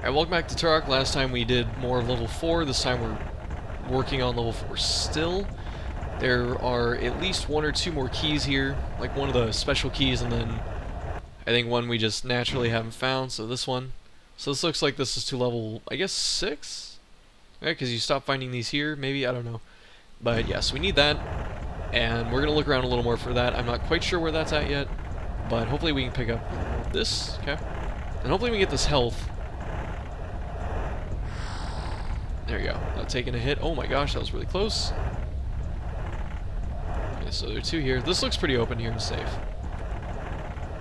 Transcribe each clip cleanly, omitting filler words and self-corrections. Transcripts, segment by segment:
Alright, welcome back to Turok. Last time we did more of level 4. This time we're working on level 4 still. There are at least one or two more keys here, like one of the special keys, and then I think one we just naturally haven't found, so this one. So this looks like this is to level, I guess, 6? Right, because you stop finding these here, maybe? I don't know. But yes, we need that, and we're going to look around a little more for that. I'm not quite sure where that's at yet, but hopefully we can pick up this, okay? And hopefully we get this health. There you go. Not taking a hit. Oh my gosh, that was really close. Okay, so there are two here. This looks pretty open here and safe.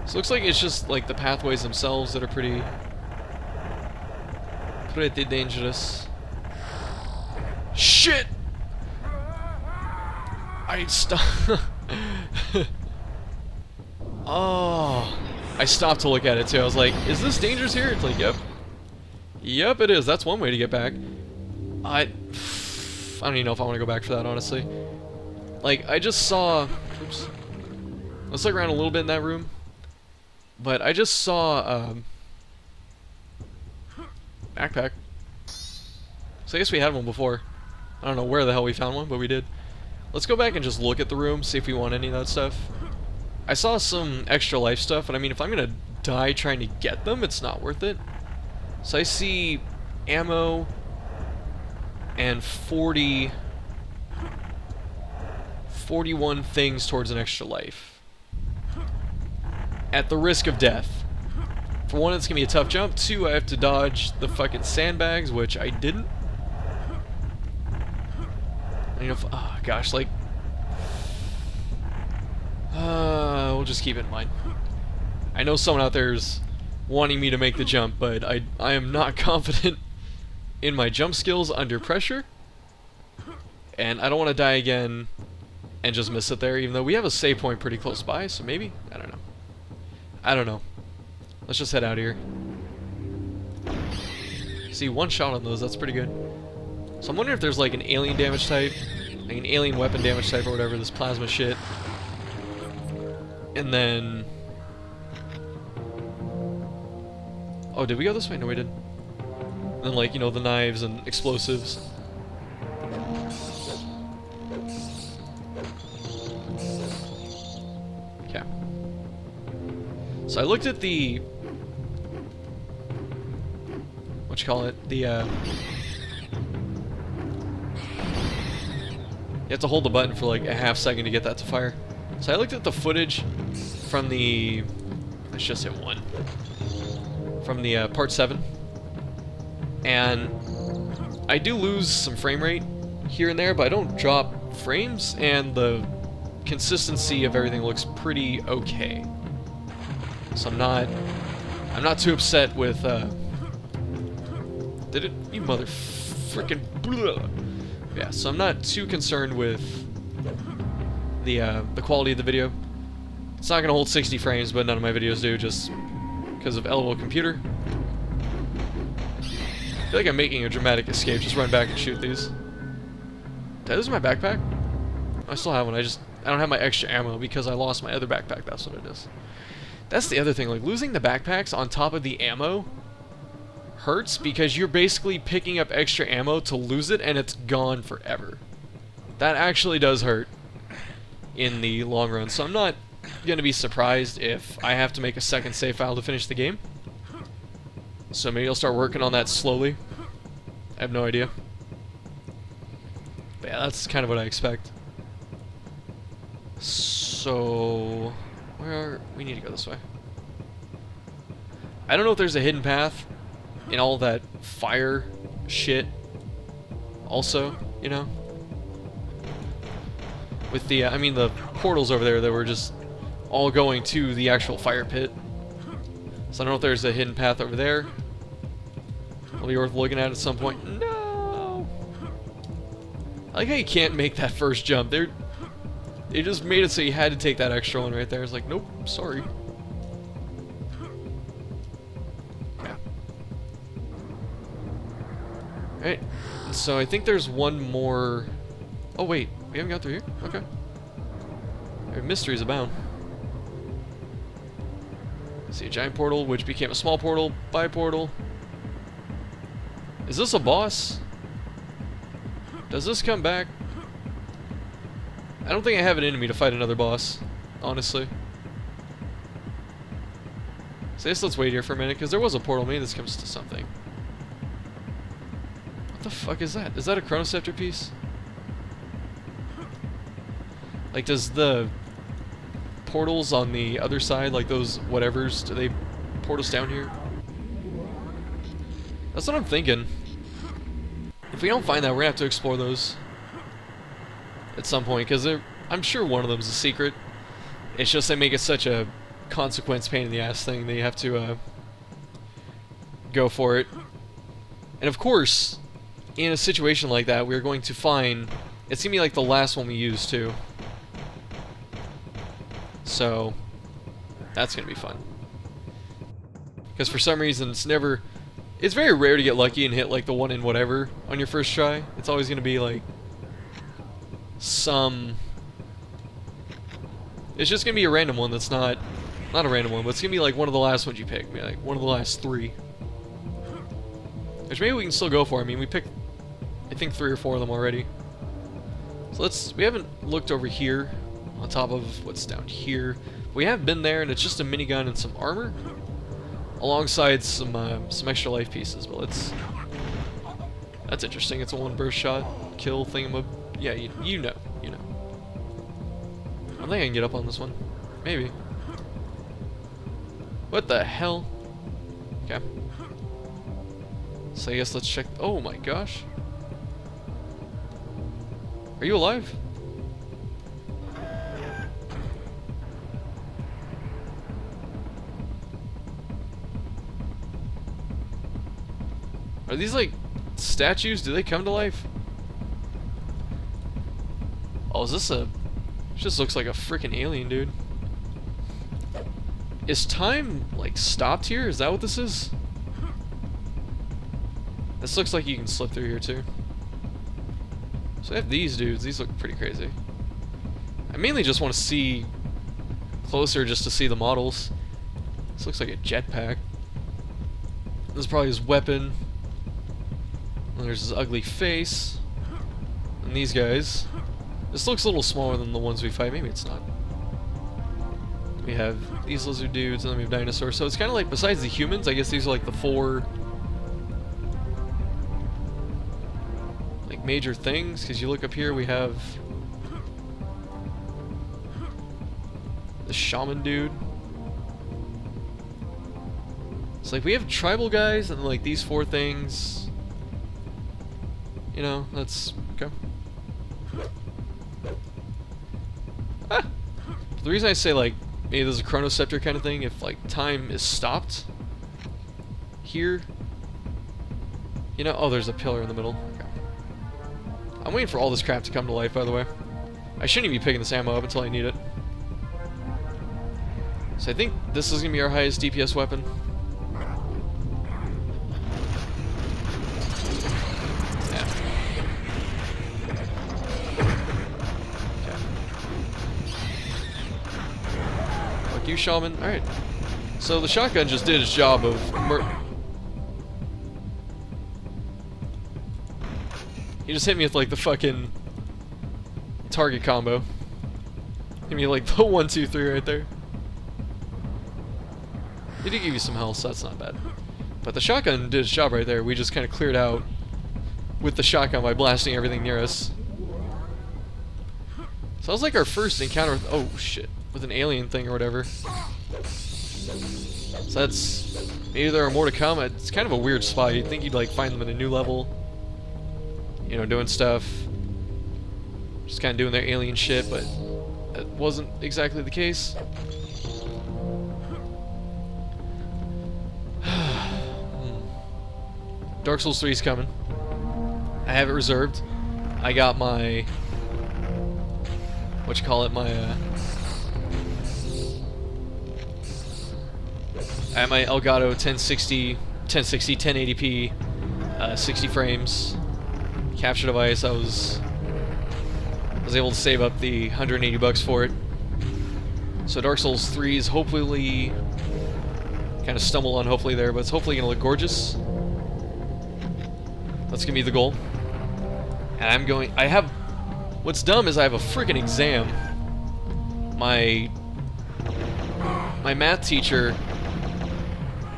So it looks like it's just like the pathways themselves that are pretty dangerous. Shit! I stopped. Oh, I stopped to look at it too. I was like, is this dangerous here? It's like, yep. Yep, it is. That's one way to get back. I don't even know if I want to go back for that, honestly. Like, I just saw... Oops. Let's look around a little bit in that room. But I just saw, backpack. So I guess we had one before. I don't know where the hell we found one, but we did. Let's go back and just look at the room, see if we want any of that stuff. I saw some extra life stuff, and I mean, if I'm gonna die trying to get them, it's not worth it. So I see ammo and 41 things towards an extra life. At the risk of death. For one, it's gonna be a tough jump. Two, I have to dodge the fucking sandbags, which I didn't. I mean, oh gosh, like... we'll just keep it in mind. I know someone out there's wanting me to make the jump, but I am not confident in my jump skills under pressure, and I don't want to die again and just miss it there, even though we have a save point pretty close by, so maybe? I don't know. I don't know. Let's just head out here. See, one shot on those, that's pretty good. So I'm wondering if there's like an alien damage type, like an alien weapon damage type or whatever, this plasma shit. And then... Oh, did we go this way? No, we didn't. And then, like, you know, the knives and explosives. Okay. So I looked at the... The, you have to hold the button for, like, a half second to get that to fire. So I looked at the footage from the... Let's just hit one. From the part 7, and I do lose some frame rate here and there, but I don't drop frames, and the consistency of everything looks pretty okay. So I'm not too upset with did it, you mother frickin' blah. Yeah, so I'm not too concerned with the quality of the video. It's not gonna hold 60 frames, but none of my videos do, just because of LOL computer. I feel like I'm making a dramatic escape. Just run back and shoot these. Did I lose my backpack? I still have one. I don't have my extra ammo because I lost my other backpack. That's what it is. That's the other thing. Like, losing the backpacks on top of the ammo hurts because you're basically picking up extra ammo to lose it and it's gone forever. That actually does hurt in the long run. So I'm not gonna be surprised if I have to make a second save file to finish the game. So maybe I'll start working on that slowly. I have no idea. But yeah, that's kind of what I expect. So we need to go this way. I don't know if there's a hidden path in all that fire shit also, you know? With the I mean the portals over there that were just all going to the actual fire pit. So I don't know if there's a hidden path over there. It'll be worth looking at some point. No! I like how you can't make that first jump. They just made it so you had to take that extra one right there. It's like, nope, sorry. Yeah. Alright, so I think there's one more... Oh wait, we haven't got through here? Okay. Mysteries abound. See a giant portal, which became a small portal, by portal. Is this a boss? Does this come back? I don't think I have it in me to fight another boss, honestly. So I guess let's wait here for a minute, because there was a portal. Maybe this comes to something. What the fuck is that? Is that a Chronoceptor piece? Like, does the portals on the other side, like those whatevers, do they port us down here? That's what I'm thinking. If we don't find that, we're gonna have to explore those at some point, because I'm sure one of them is a secret. It's just they make it such a consequence pain in the ass thing that you have to go for it. And of course, in a situation like that, we're going to find, it's gonna be like the last one we use too. So that's gonna be fun. Because for some reason it's very rare to get lucky and hit like the one in whatever on your first try. It's always gonna be like it's just gonna be a random one that's not a random one, but it's gonna be like one of the last ones you pick. Maybe like one of the last 3. Which maybe we can still go for. I mean, we picked, I think, 3 or 4 of them already. So we haven't looked over here on top of what's down here. We have been there, and it's just a minigun and some armor, alongside some extra life pieces. But that's interesting. It's a 1 burst shot kill thingamabob. Yeah, you know. I think I can get up on this one. Maybe. What the hell? Okay. So I guess let's check. Oh my gosh. Are you alive? Are these like statues? Do they come to life? Oh, is this a... This just looks like a freaking alien, dude. Is time, like, stopped here? Is that what this is? This looks like you can slip through here, too. So I have these dudes. These look pretty crazy. I mainly just want to see closer just to see the models. This looks like a jetpack. This is probably his weapon. And there's his ugly face. And these guys. This looks a little smaller than the ones we fight. Maybe it's not. We have these lizard dudes, and then we have Dinosaur. So it's kind of like, besides the humans, I guess these are like the 4 like major things. Because you look up here, we have the shaman dude. It's like we have tribal guys, and like these 4 things. You know, that's okay. Ah! The reason I say like maybe there's a Chronoceptor kind of thing, if like time is stopped here, you know. Oh, there's a pillar in the middle. Okay. I'm waiting for all this crap to come to life, by the way. I shouldn't even be picking this ammo up until I need it. So I think this is gonna be our highest DPS weapon. You shaman. Alright. So the shotgun just did its job of he just hit me with like the fucking target combo. Hit me like the 1, 2, 3 right there. He did give you some health, so that's not bad. But the shotgun did its job right there. We just kind of cleared out with the shotgun by blasting everything near us. So that was like our first encounter with, oh shit, with an alien thing or whatever. So that's, maybe there are more to come. It's kind of a weird spot. You'd think you'd like find them at a new level, you know, doing stuff, just kind of doing their alien shit, but that wasn't exactly the case. Dark Souls 3 is coming. I have it reserved. I got my, what you call it, my I have my Elgato 1060, 1080p, 60 frames capture device. I was able to save up the $180 for it. So Dark Souls 3 is hopefully, kind of stumbled on hopefully there, but it's hopefully going to look gorgeous. That's gonna be the goal. And I'm going... I have... What's dumb is I have a freaking exam. My math teacher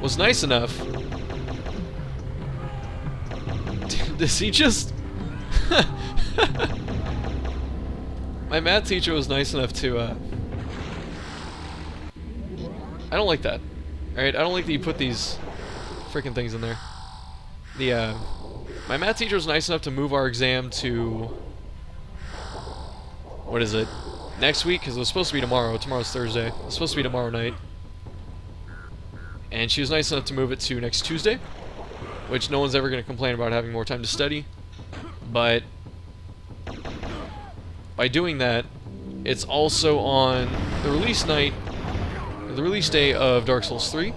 was nice enough... Does he just... My math teacher was nice enough to, I don't like that. Alright, I don't like that you put these freaking things in there. My math teacher was nice enough to move our exam to... What is it? Next week, because it was supposed to be tomorrow. Tomorrow's Thursday. It was supposed to be tomorrow night. And she was nice enough to move it to next Tuesday, which no one's ever going to complain about having more time to study. But by doing that, it's also on the release night, the release day of Dark Souls 3,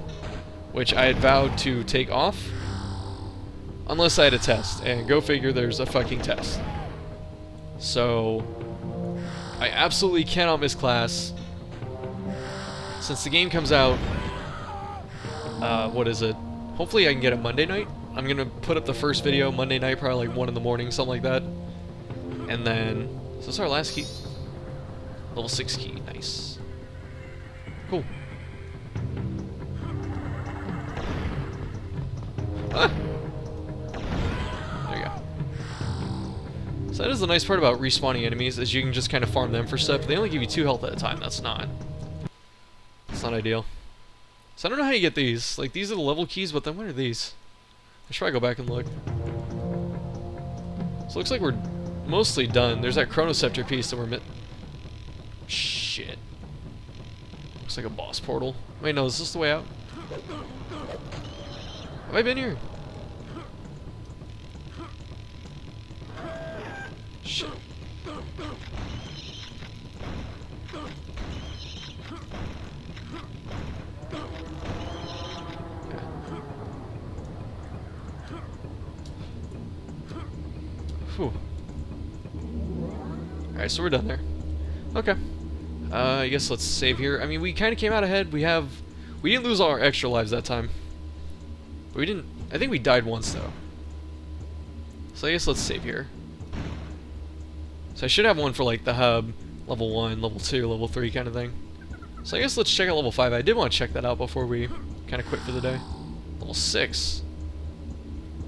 which I had vowed to take off unless I had a test, and go figure there's a fucking test. So I absolutely cannot miss class. Since the game comes out, what is it? Hopefully I can get it Monday night. I'm gonna put up the first video Monday night, probably like 1 in the morning, something like that. And then, so that's our last key. Level 6 key, nice. Cool. Ah! There you go. So that is the nice part about respawning enemies, is you can just kind of farm them for stuff. They only give you 2 health at a time, that's not ideal. So I don't know how you get these. Like, these are the level keys, but then what are these? I should probably go back and look. So it looks like we're mostly done. There's that Chronoceptor piece that we're Shit. Looks like a boss portal. Wait, no, is this the way out? Have I been here? Shit. Whew. Alright, so we're done there. Okay. I guess let's save here. I mean, we kind of came out ahead. We didn't lose all our extra lives that time. But we didn't... I think we died once, though. So I guess let's save here. So I should have one for, like, the hub. Level 1, level 2, level 3 kind of thing. So I guess let's check out level 5. I did want to check that out before we kind of quit for the day. Level 6.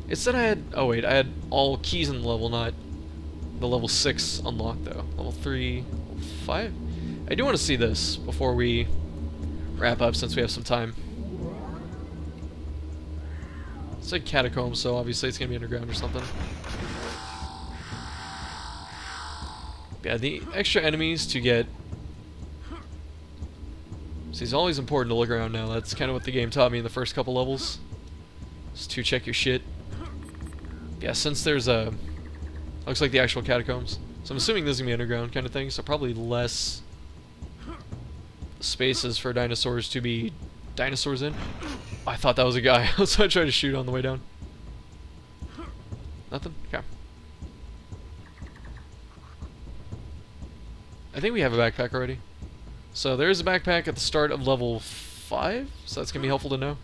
It said I had... Oh, wait. I had all keys in the level, not the level 6 unlocked, though. Level 3... Level 5? I do want to see this before we wrap up, since we have some time. It's like catacombs, so obviously it's going to be underground or something. Yeah, the extra enemies to get... See, it's always important to look around now. That's kind of what the game taught me in the first couple levels. Just to check your shit. Yeah, since there's a... Looks like the actual catacombs. So I'm assuming this is going to be underground kind of thing, so probably less spaces for dinosaurs to be dinosaurs in. I thought that was a guy, so I tried to shoot on the way down. Nothing? Okay. I think we have a backpack already. So there is a backpack at the start of level 5, so that's going to be helpful to know.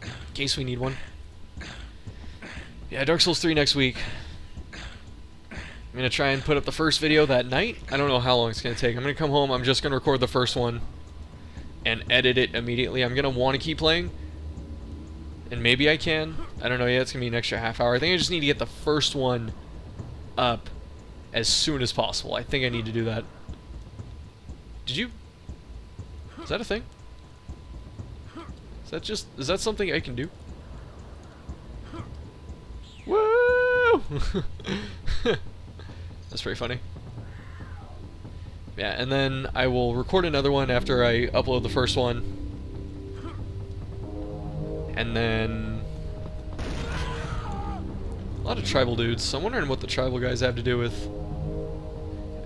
In case we need one. Yeah, Dark Souls 3 next week. I'm going to try and put up the first video that night. I don't know how long it's going to take. I'm going to come home, I'm just going to record the first one and edit it immediately. I'm going to want to keep playing. And maybe I can. I don't know yet. It's going to be an extra half hour. I think I just need to get the first one up as soon as possible. I think I need to do that. Did you... Is that a thing? Is that something I can do? Woo! That's pretty funny. Yeah, and then I will record another one after I upload the first one. And then... A lot of tribal dudes. So I'm wondering what the tribal guys have to do with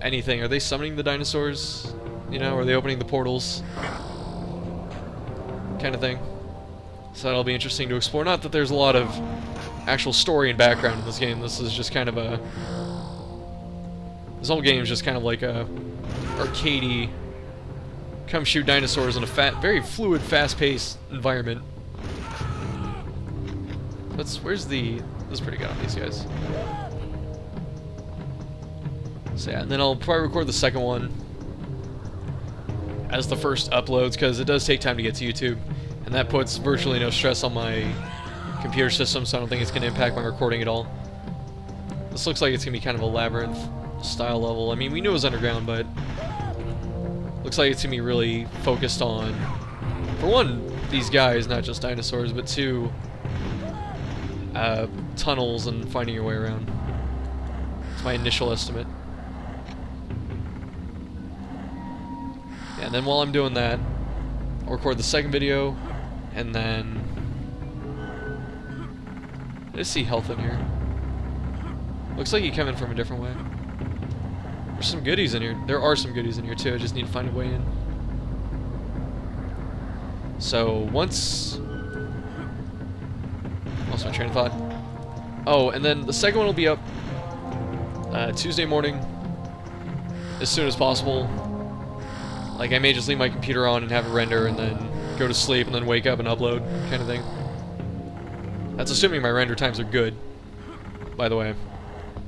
anything. Are they summoning the dinosaurs? You know, are they opening the portals? Kind of thing. So that'll be interesting to explore. Not that there's a lot of actual story and background in this game. This is just kind of a... This whole game is just kind of like a arcadey, come shoot dinosaurs in a very fluid, fast-paced environment. Where's the... This is pretty good on these guys. So yeah, and then I'll probably record the second one as the first uploads, because it does take time to get to YouTube, and that puts virtually no stress on my computer system, so I don't think it's going to impact my recording at all. This looks like it's going to be kind of a labyrinth style level. I mean, we knew it was underground, but looks like it's going to be really focused on, for one, these guys, not just dinosaurs, but two, tunnels and finding your way around. That's my initial estimate. Yeah, and then while I'm doing that, I'll record the second video, and then... I just see health in here. Looks like you come in from a different way. There's some goodies in here. There are some goodies in here too, I just need to find a way in. So, once... Lost my train of thought. Oh, and then the second one will be up Tuesday morning, as soon as possible. Like, I may just leave my computer on and have it render, and then go to sleep, and then wake up and upload, kind of thing. That's assuming my render times are good, by the way.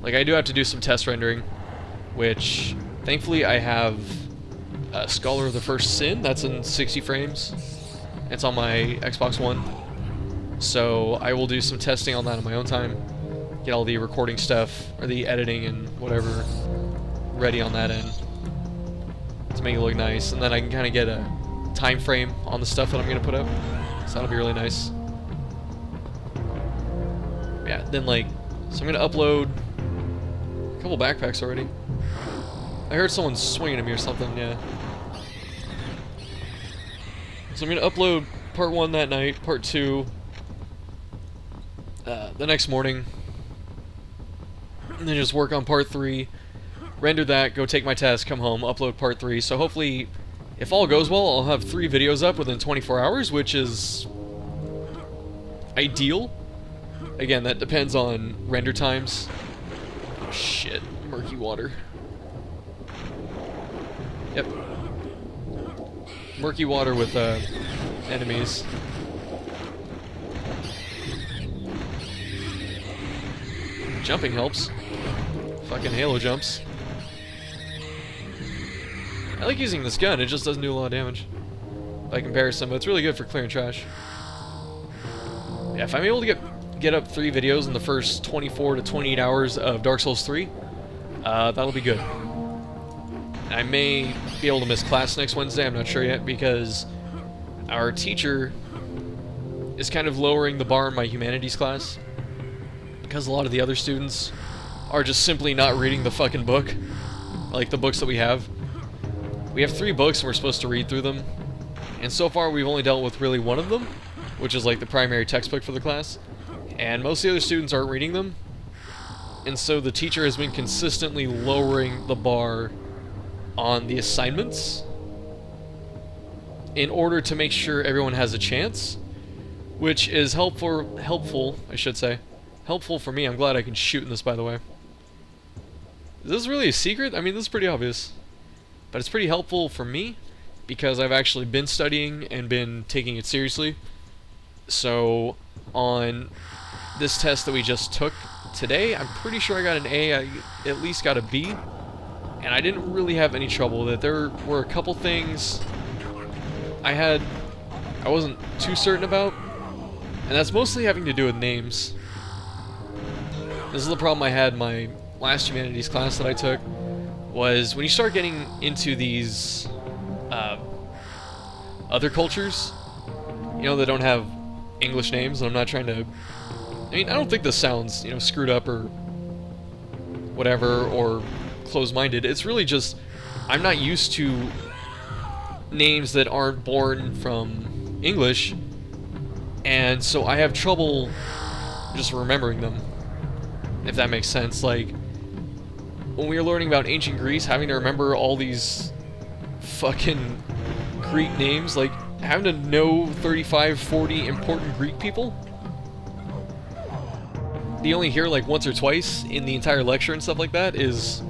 Like, I do have to do some test rendering, which, thankfully, I have Scholar of the First Sin. That's in 60 frames. It's on my Xbox One. So, I will do some testing on that on my own time. Get all the recording stuff, or the editing and whatever, ready on that end, to make it look nice, and then I can kind of get a time frame on the stuff that I'm going to put up, so that'll be really nice. Yeah, then so I'm going to upload a couple backpacks already. I heard someone swinging at me or something, yeah. So I'm going to upload part 1 that night, part 2 the next morning, and then just work on part 3. Render that, go take my test, come home, upload part 3. So hopefully, if all goes well, I'll have 3 videos up within 24 hours, which is ideal. Again, that depends on render times. Oh shit, murky water. Yep. Murky water with enemies. Jumping helps. Fucking Halo jumps. I like using this gun, it just doesn't do a lot of damage by comparison, but it's really good for clearing trash. Yeah, if I'm able to get up 3 videos in the first 24 to 28 hours of Dark Souls 3, that'll be good. I may be able to miss class next Wednesday, I'm not sure yet, because our teacher is kind of lowering the bar in my humanities class, because a lot of the other students are just simply not reading the fucking book, like the books that we have. We have 3 books and we're supposed to read through them, and so far we've only dealt with really one of them, which is like the primary textbook for the class, and most of the other students aren't reading them, and so the teacher has been consistently lowering the bar on the assignments in order to make sure everyone has a chance, which is helpful, I should say. Helpful for me. I'm glad I can shoot in this, by the way. Is this really a secret? I mean, this is pretty obvious. But it's pretty helpful for me, because I've actually been studying and been taking it seriously. So, on this test that we just took today, I'm pretty sure I got an A, I at least got a B, and I didn't really have any trouble with it. There were a couple things I wasn't too certain about, and that's mostly having to do with names. This is the problem I had in my last humanities class that I took, was when you start getting into these other cultures, you know, that don't have English names, and I'm not trying to... I mean, I don't think this sounds, you know, screwed up or whatever, or closed-minded. It's really just, I'm not used to names that aren't born from English, and so I have trouble just remembering them, if that makes sense. Like, when we were learning about ancient Greece, having to remember all these fucking Greek names, like, having to know 35, 40 important Greek people that you only hear like once or twice in the entire lecture and stuff like that it's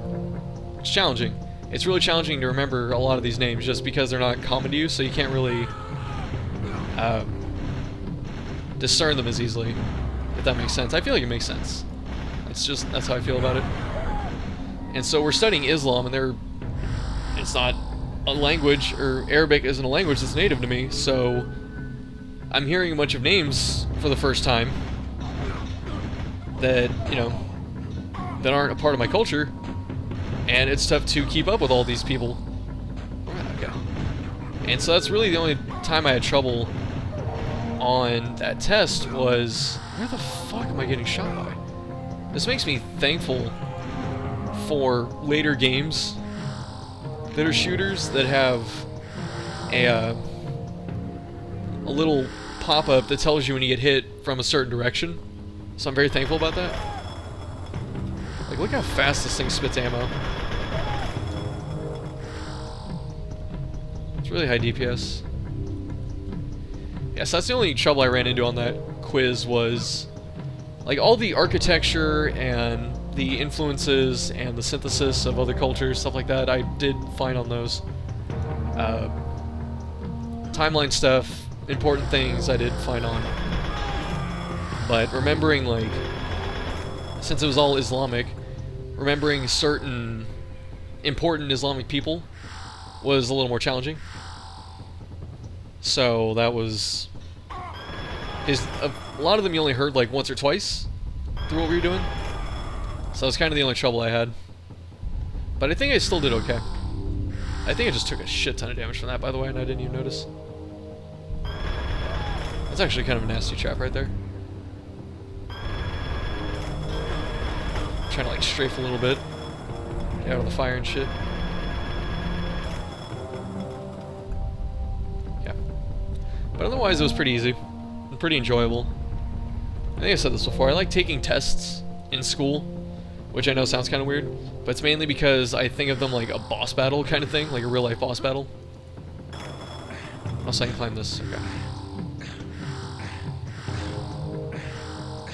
challenging. It's really challenging to remember a lot of these names just because they're not common to you, so you can't really discern them as easily. If that makes sense. I feel like it makes sense. That's how I feel about it. And so we're studying Islam, and it's not a language, or Arabic isn't a language that's native to me, so I'm hearing a bunch of names for the first time that, that aren't a part of my culture, and it's tough to keep up with all these people. Okay. And so that's really the only time I had trouble on that test was, where the fuck am I getting shot by? This makes me thankful for later games that are shooters that have a little pop-up that tells you when you get hit from a certain direction. So I'm very thankful about that. Like, look how fast this thing spits ammo. It's really high DPS. Yeah, so that's the only trouble I ran into on that quiz was, like, all the architecture and the influences and the synthesis of other cultures, stuff like that, I did fine on those. Timeline stuff, important things, I did fine on. But remembering, like, since it was all Islamic, remembering certain important Islamic people was a little more challenging. So that was... a lot of them you only heard like once or twice through what we were doing. So that was kind of the only trouble I had. But I think I still did okay. I think I just took a shit ton of damage from that, by the way, and I didn't even notice. That's actually kind of a nasty trap right there. Trying to like strafe a little bit. Get out of the fire and shit. Yeah. But otherwise it was pretty easy. And pretty enjoyable. I think I said this before, I like taking tests in school, which I know sounds kind of weird, but it's mainly because I think of them like a boss battle kind of thing, like a real life boss battle. Also I can climb this, okay.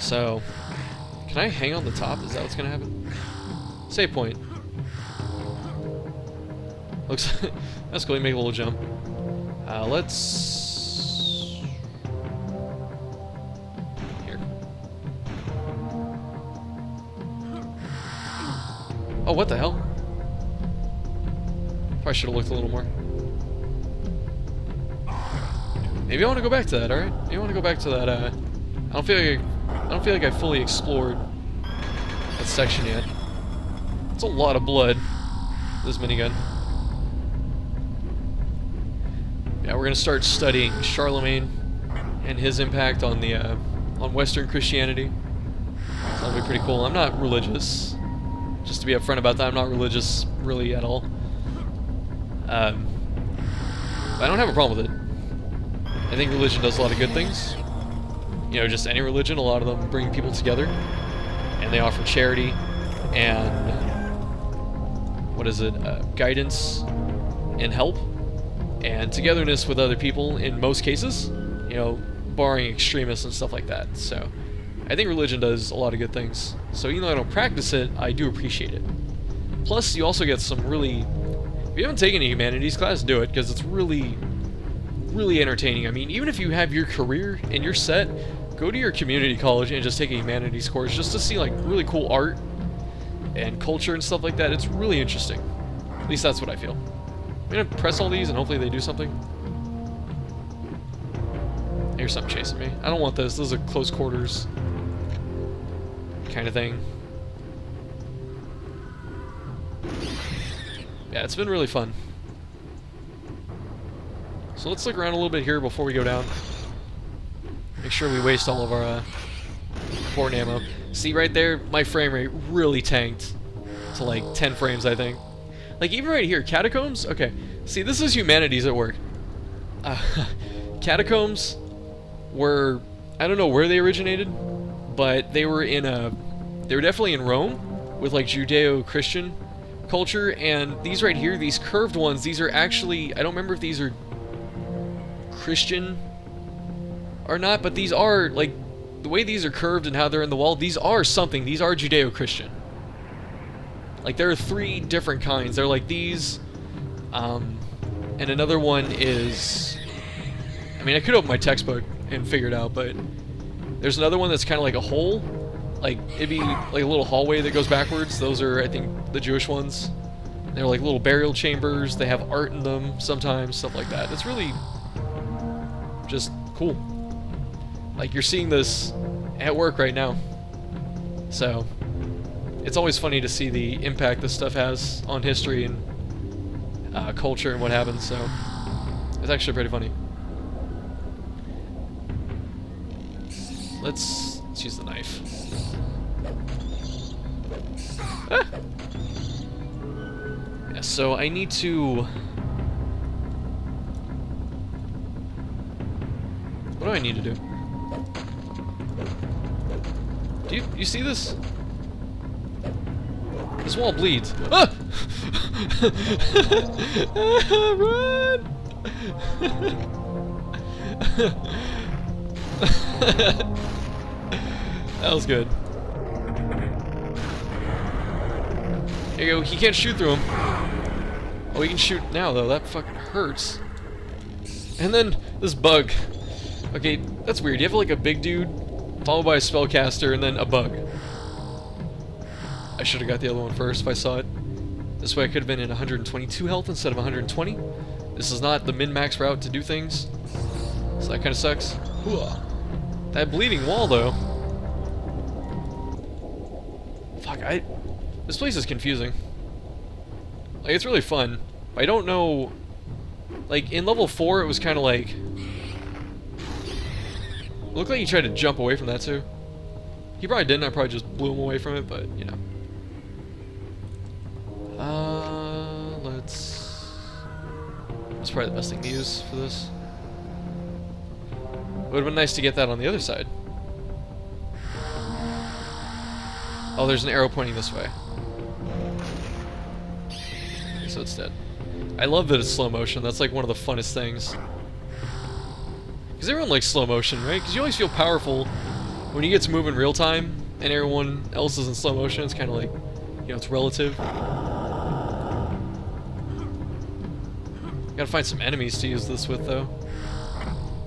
So, can I hang on the top? Is that what's gonna happen? Save point. Looks that's cool, you make a little jump. Let's... Here. Oh, what the hell? Probably should have looked a little more. Maybe I want to go back to that, alright? Maybe I want to go back to that, I don't feel like I fully explored that section yet. It's a lot of blood, this minigun. Yeah, we're gonna start studying Charlemagne and his impact on the on Western Christianity. So that'll be pretty cool. I'm not religious, just to be upfront about that. I'm not religious really at all. But I don't have a problem with it. I think religion does a lot of good things. You know, just any religion, a lot of them bring people together, and they offer charity and guidance and help and togetherness with other people in most cases, you know, barring extremists and stuff like that. So I think religion does a lot of good things. So even though I don't practice it, I do appreciate it. Plus, you also get some really... If you haven't taken a humanities class, do it, because it's really, really entertaining. I mean, even if you have your career and you're set, go to your community college and just take a humanities course just to see, like, really cool art and culture and stuff like that. It's really interesting. At least that's what I feel. I'm gonna press all these and hopefully they do something. Here's something chasing me. I don't want this. This is a close quarters kind of thing. Yeah, it's been really fun. So let's look around a little bit here before we go down. Make sure we waste all of our important ammo. See right there, my frame rate really tanked to like 10 frames, I think. Like even right here, catacombs. Okay, see, this is humanities at work. Catacombs were, I don't know where they originated, but they were definitely in Rome with like Judeo-Christian culture. And these right here, these curved ones, these are actually, I don't remember if these are Christian or not, but these are, like, the way these are curved and how they're in the wall, these are something. These are Judeo-Christian. Like, there are 3 different kinds. They're like these, and another one is... I mean, I could open my textbook and figure it out, but There's another one that's kind of like a hole. Like, it'd be like a little hallway that goes backwards. Those are, I think, the Jewish ones. They're like little burial chambers. They have art in them sometimes, stuff like that. It's really just cool. Like, you're seeing this at work right now. So, it's always funny to see the impact this stuff has on history and culture and what happens, so it's actually pretty funny. Let's use the knife. Ah! Yeah, so I need to... What do I need to do? Do you see this? This wall bleeds. Ah! Run! That was good. There you go. He can't shoot through him. Oh, he can shoot now, though. That fucking hurts. And then this bug. Okay, that's weird. You have like a big dude, followed by a spellcaster, and then a bug. I should have got the other one first if I saw it. This way I could have been in 122 health instead of 120. This is not the min-max route to do things. So that kind of sucks. Hooah. That bleeding wall, though. Fuck, this place is confusing. Like, it's really fun. But I don't know... Like, in level 4, it was kind of like... It looked like he tried to jump away from that, too. He probably didn't. I probably just blew him away from it, but, you know. That's probably the best thing to use for this. It would have been nice to get that on the other side. Oh, there's an arrow pointing this way. Okay, so it's dead. I love that it's slow motion. That's like one of the funnest things. Because everyone likes slow motion, right? Because you always feel powerful when you get to move in real time and everyone else is in slow motion. It's kind of like, you know, it's relative. Gotta find some enemies to use this with, though.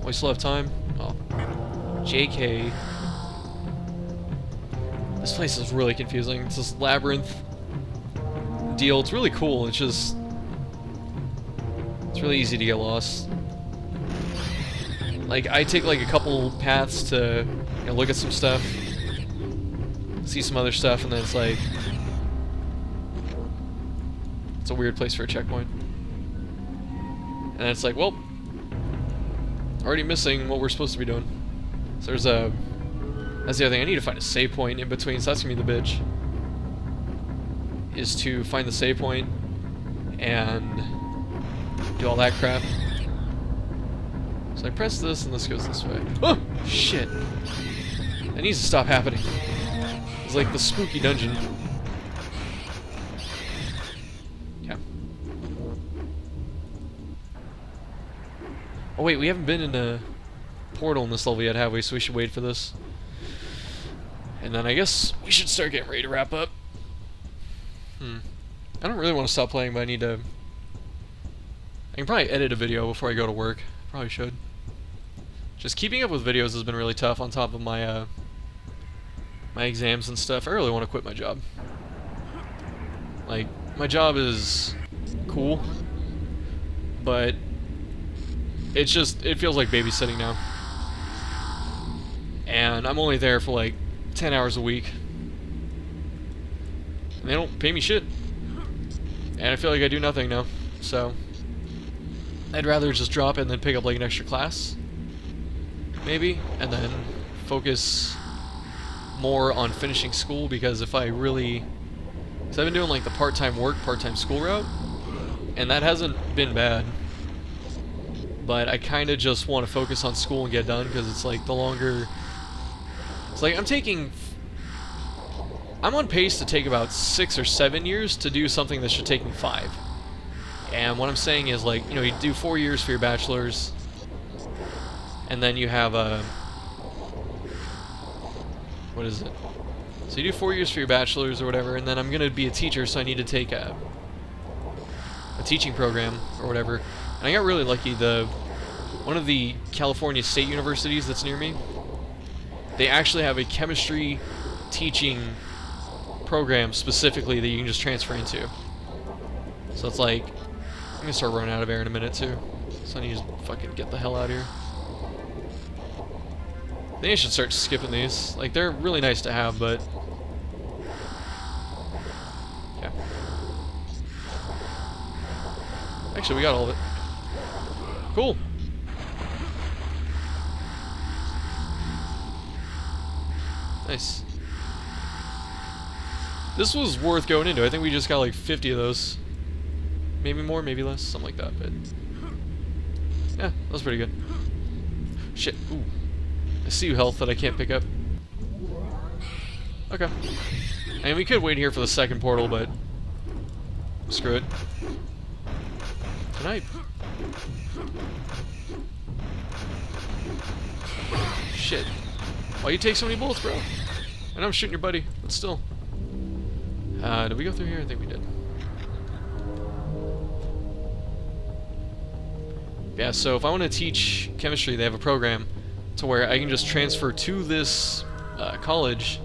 We still have time. Oh. JK. This place is really confusing. It's this labyrinth deal. It's really cool. It's just... It's really easy to get lost. Like, I take like a couple paths to, you know, look at some stuff, see some other stuff, and then it's like... It's a weird place for a checkpoint. And it's like, well, already missing what we're supposed to be doing. So there's a... That's the other thing. I need to find a save point in between, so that's gonna be the bitch. Is to find the save point and do all that crap. So I press this and this goes this way. Oh! Shit! That needs to stop happening. It's like the spooky dungeon. Oh wait, we haven't been in a portal in this level yet, have we? So we should wait for this. And then I guess we should start getting ready to wrap up. I don't really want to stop playing, but I need to... I can probably edit a video before I go to work. Probably should. Just keeping up with videos has been really tough on top of my, my exams and stuff. I really want to quit my job. Like, my job is cool, but... It's just, it feels like babysitting now. And I'm only there for like 10 hours a week. And they don't pay me shit. And I feel like I do nothing now. So, I'd rather just drop it and then pick up like an extra class. Maybe. And then focus more on finishing school, because if I really... Because I've been doing like the part-time work, part-time school route. And that hasn't been bad. But I kind of just want to focus on school and get done, because it's like the longer... It's like I'm on pace to take about 6 or 7 years to do something that should take me 5. And what I'm saying is, like, you know, you do 4 years for your bachelor's, and then you have a... What is it? So you do 4 years for your bachelor's or whatever, and then I'm going to be a teacher, so I need to take a teaching program or whatever. And I got really lucky. One of the California state universities that's near me they actually have a chemistry teaching program specifically that you can just transfer into. So it's like, I'm gonna start running out of air in a minute too. So I need to fucking get the hell out of here. I think I should start skipping these. Like, they're really nice to have, but... yeah. Actually, we got all of it. Cool. Nice. This was worth going into. I think we just got like 50 of those. Maybe more, maybe less, something like that, but... yeah, that was pretty good. Shit, ooh. I see you health that I can't pick up. Okay. I mean, we could wait here for the second portal, but... screw it. Can I... shit. Why you take so many bullets, bro? I know I'm shooting your buddy, but still. Did we go through here? I think we did. Yeah, so if I want to teach chemistry, they have a program to where I can just transfer to this college.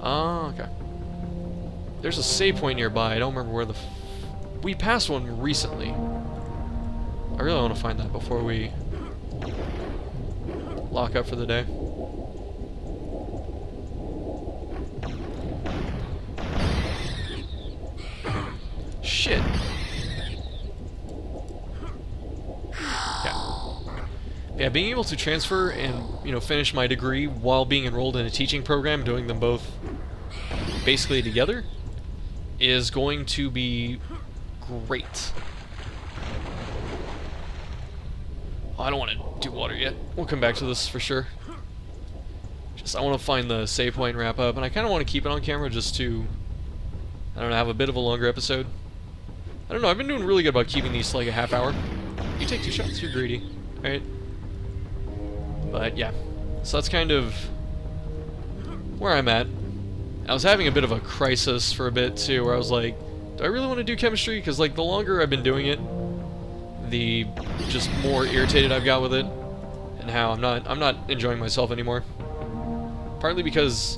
Oh, okay. There's a save point nearby. I don't remember where the... we passed one recently. I really want to find that before we lock up for the day. Shit. Yeah, being able to transfer and, you know, finish my degree while being enrolled in a teaching program, doing them both basically together, is going to be great. Oh, I don't want to do water yet. We'll come back to this for sure. Just, I want to find the save point and wrap up, and I kind of want to keep it on camera just to, I don't know, have a bit of a longer episode. I don't know, I've been doing really good about keeping these to like a half hour. You take 2 shots, you're greedy, right? But yeah, so that's kind of where I'm at. I was having a bit of a crisis for a bit too, where I was like, do I really want to do chemistry? Because like the longer I've been doing it, the just more irritated I've got with it, and how I'm not enjoying myself anymore. Partly because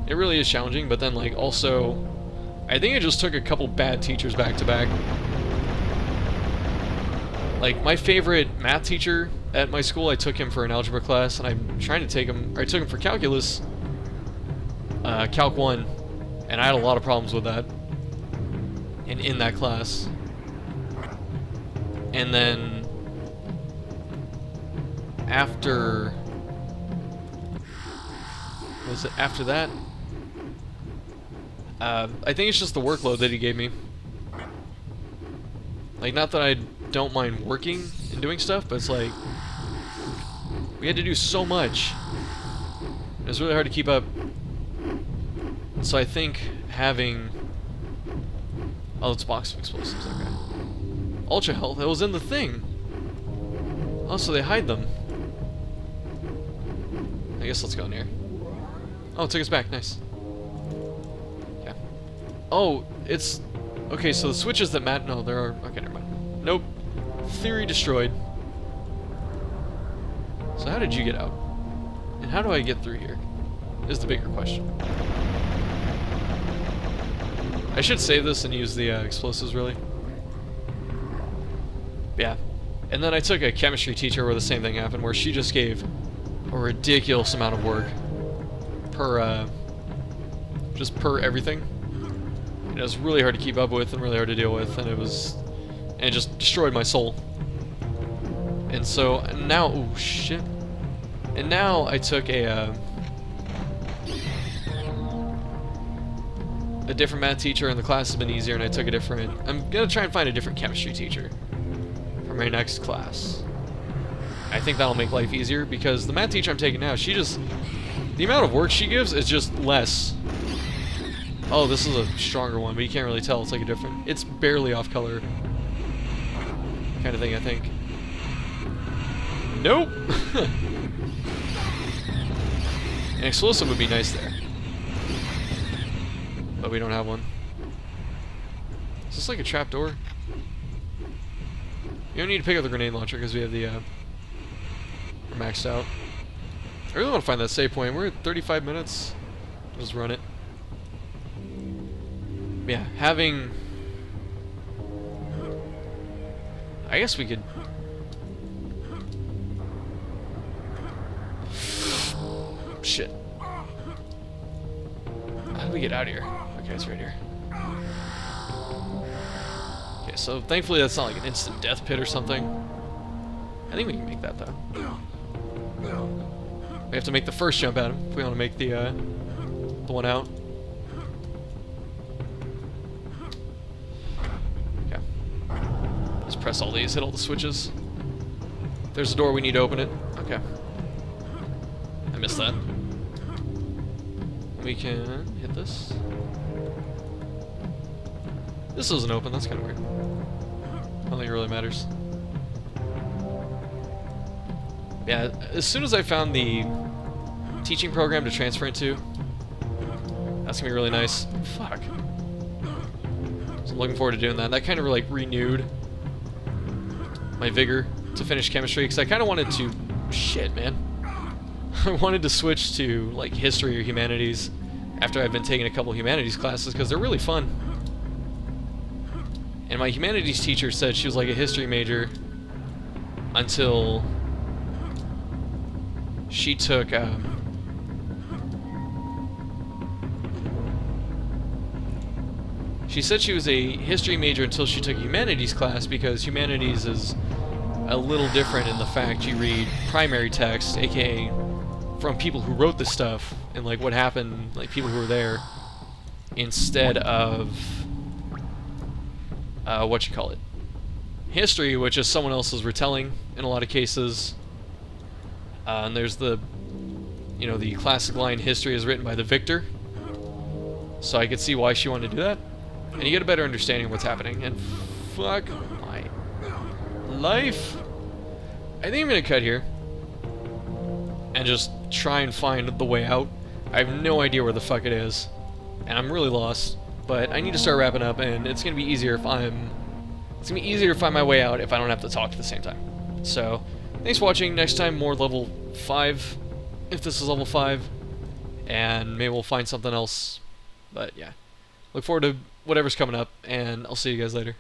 it really is challenging, but then like also, I think I just took a couple bad teachers back to back. Like my favorite math teacher at my school, I took him for an algebra class, and I'm trying to take him, or I took him for calculus, Calc 1, and I had a lot of problems with that in that class. And then after, was it after that? I think it's just the workload that he gave me. Like, not that I don't mind working and doing stuff, but it's like, we had to do so much. It was really hard to keep up. And so I think having... oh, it's box of explosives, okay. Ultra health, it was in the thing. Oh, so they hide them. I guess let's go in here. Oh, it took us back, nice. Yeah. Oh, it's... okay, so the switches that Matt... no, there are... okay, never mind. Nope. Theory destroyed. So how did you get out? And how do I get through here? Is the bigger question. I should save this and use the explosives, really. Yeah. And then I took a chemistry teacher where the same thing happened, where she just gave a ridiculous amount of work per, just per everything. And it was really hard to keep up with and really hard to deal with, and it just destroyed my soul. And so now, oh shit. And now I took a different math teacher, and the class has been easier, and I took a different... I'm gonna try and find a different chemistry teacher for my next class. I think that'll make life easier, because the math teacher I'm taking now, she just... the amount of work she gives is just less. Oh, this is a stronger one, but you can't really tell. It's like a different... it's barely off color kind of thing, I think. Nope! An explosive would be nice there. But we don't have one. Is this like a trapdoor? You don't need to pick up the grenade launcher because we have the... we're maxed out. I really want to find that save point. We're at 35 minutes. Just run it. Yeah, having... I guess we could... Shit. How do we get out of here? Okay, it's right here. Okay, so thankfully that's not like an instant death pit or something. I think we can make that though. We have to make the first jump at him if we want to make the one out. Okay. Just press all these, hit all the switches. There's a door, we need to open it. Okay. I missed that. We can hit this. This isn't open, that's kind of weird. I don't think it really matters. Yeah, as soon as I found the teaching program to transfer into, that's gonna be really nice. Fuck. So I'm looking forward to doing that. That kind of like renewed my vigor to finish chemistry, because I kind of wanted to... Shit, man. I wanted to switch to like history or humanities after I've been taking a couple humanities classes, because they're really fun. And my humanities teacher said she was like a history major until she took she said she was a history major until she took a humanities class, because humanities is a little different in the fact you read primary text, aka from people who wrote this stuff and like what happened, like people who were there, instead of history, which is someone else's retelling in a lot of cases. And there's the classic line, history is written by the victor. So I could see why she wanted to do that, and you get a better understanding of what's happening. And fuck my life. I think I'm gonna cut here and just try and find the way out. I have no idea where the fuck it is, and I'm really lost. But I need to start wrapping up, and it's gonna be easier if it's gonna be easier to find my way out if I don't have to talk at the same time. So, thanks for watching. Next time, more level 5, if this is level 5, and maybe we'll find something else. But yeah, look forward to whatever's coming up, and I'll see you guys later.